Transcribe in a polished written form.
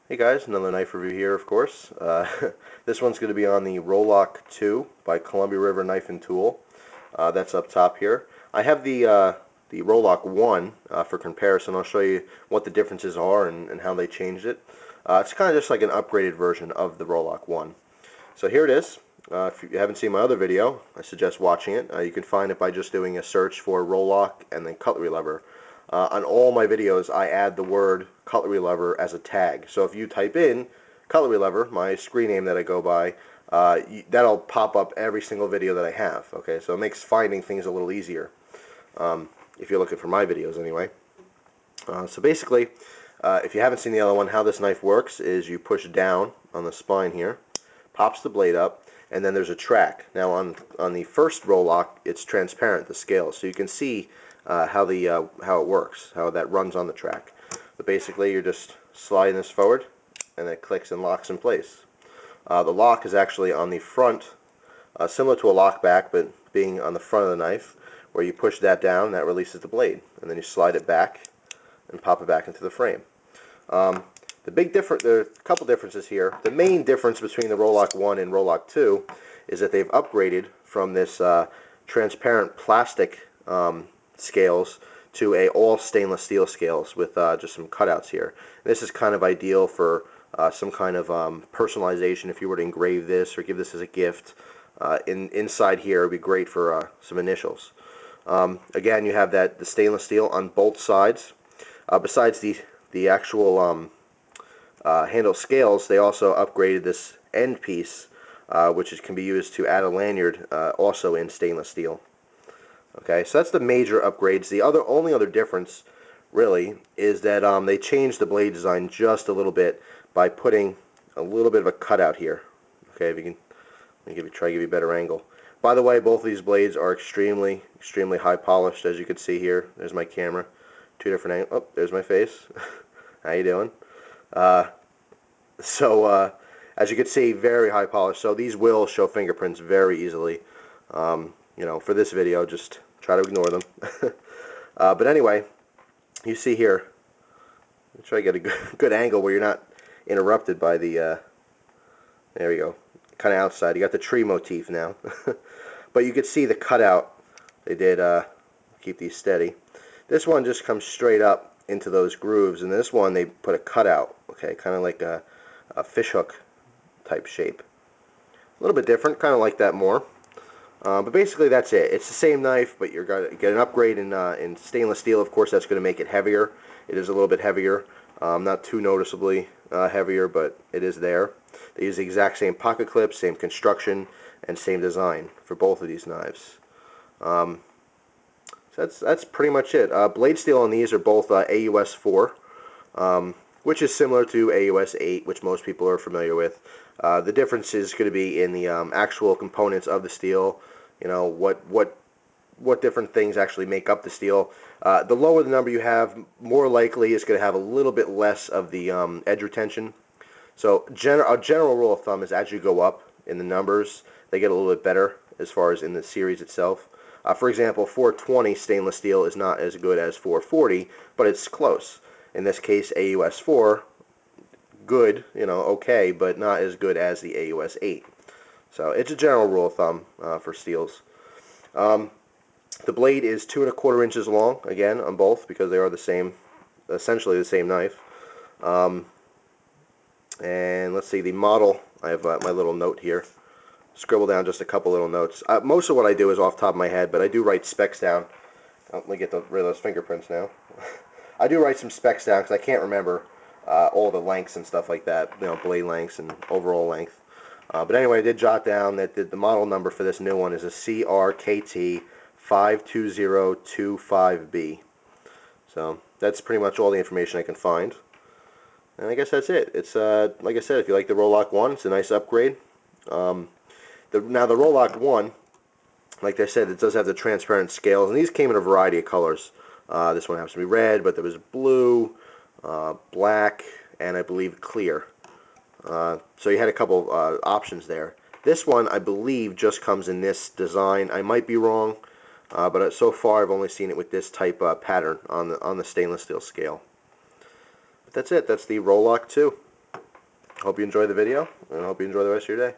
Hey guys, another knife review here, of course. This one's going to be on the Rollock 2 by Columbia River Knife and Tool. That's up top here. I have the Rollock 1 for comparison. I'll show you what the differences are and how they changed it. It's kind of just like an upgraded version of the Rollock 1. So here it is. If you haven't seen my other video, I suggest watching it. You can find it by just doing a search for Rollock and then cutlery lever. On all my videos, I add the word cutlery lever as a tag. So if you type in cutlery lever, my screen name that I go by, that'll pop up every single video that I have. Okay, so it makes finding things a little easier if you're looking for my videos anyway. So basically, if you haven't seen the other one, how this knife works is you push down on the spine here, pops the blade up, and then there's a track. Now on the first Rollock, it's transparent, the scale, so you can see how it works, how that runs on the track. But basically, you're just sliding this forward, and it clicks and locks in place. The lock is actually on the front, similar to a lock back, but being on the front of the knife, where you push that down, that releases the blade, and then you slide it back and pop it back into the frame. There are a couple differences here. The main difference between the Rollock 1 and Rollock 2 is that they've upgraded from this transparent plastic scales to all stainless steel scales with just some cutouts here. This is kind of ideal for some kind of personalization if you were to engrave this or give this as a gift. Inside here, it would be great for some initials. Again, you have the stainless steel on both sides. Besides the actual handle scales, they also upgraded this end piece, which can be used to add a lanyard, also in stainless steel. Okay, so that's the major upgrades. The only other difference, really, is that they changed the blade design just a little bit by putting a little bit of a cutout here. Okay, if you can, let me try to give you a better angle. By the way, both of these blades are extremely high polished, as you can see here. There's my camera. Two different angles. Oh, there's my face. How you doing? As you can see, very high polish. So these will show fingerprints very easily. For this video, just try to ignore them. But anyway, you see here, try to get a good angle where you're not interrupted by the, there we go, kind of outside. You got the tree motif now. But you can see the cutout. They did keep these steady. This one just comes straight up into those grooves, and this one they put a cutout, okay, kind of like a fishhook type shape. A little bit different, kind of like that more. But basically that's it. It's the same knife, but you're going to get an upgrade in stainless steel. Of course, that's going to make it heavier. It is a little bit heavier, not too noticeably heavier, but it is there. They use the exact same pocket clips, same construction, and same design for both of these knives. So that's pretty much it. Blade steel on these are both AUS 4, which is similar to AUS 8, which most people are familiar with. The difference is going to be in the actual components of the steel. You know, what different things actually make up the steel. The lower the number you have, more likely it's going to have a little bit less of the edge retention. So a general rule of thumb is as you go up in the numbers, they get a little bit better as far as in the series itself. For example, 420 stainless steel is not as good as 440, but it's close. In this case, AUS 4, good, okay, but not as good as the AUS 8. So it's a general rule of thumb for steels. The blade is 2 1/4 inches long, again, on both, because they are the same, essentially the same knife. And let's see, the model, I have my little note here. Scribble down just a couple little notes. Most of what I do is off the top of my head, but I do write specs down. Let me get rid of those fingerprints now. I do write some specs down because I can't remember all the lengths and stuff like that, blade lengths and overall length. But anyway, I did jot down that the model number for this new one is a CRKT 52025B. So that's pretty much all the information I can find. And I guess that's it. It's like I said, if you like the Rollock 1, it's a nice upgrade. Now the Rollock 1, like I said, it does have the transparent scales, and these came in a variety of colors. This one happens to be red, but there was blue, black, and I believe clear. So you had a couple options there. This one, I believe, just comes in this design. I might be wrong, but so far I've only seen it with this type pattern on the stainless steel scale. But that's it. That's the Rollock 2. hope you enjoy the video, and I hope you enjoy the rest of your day.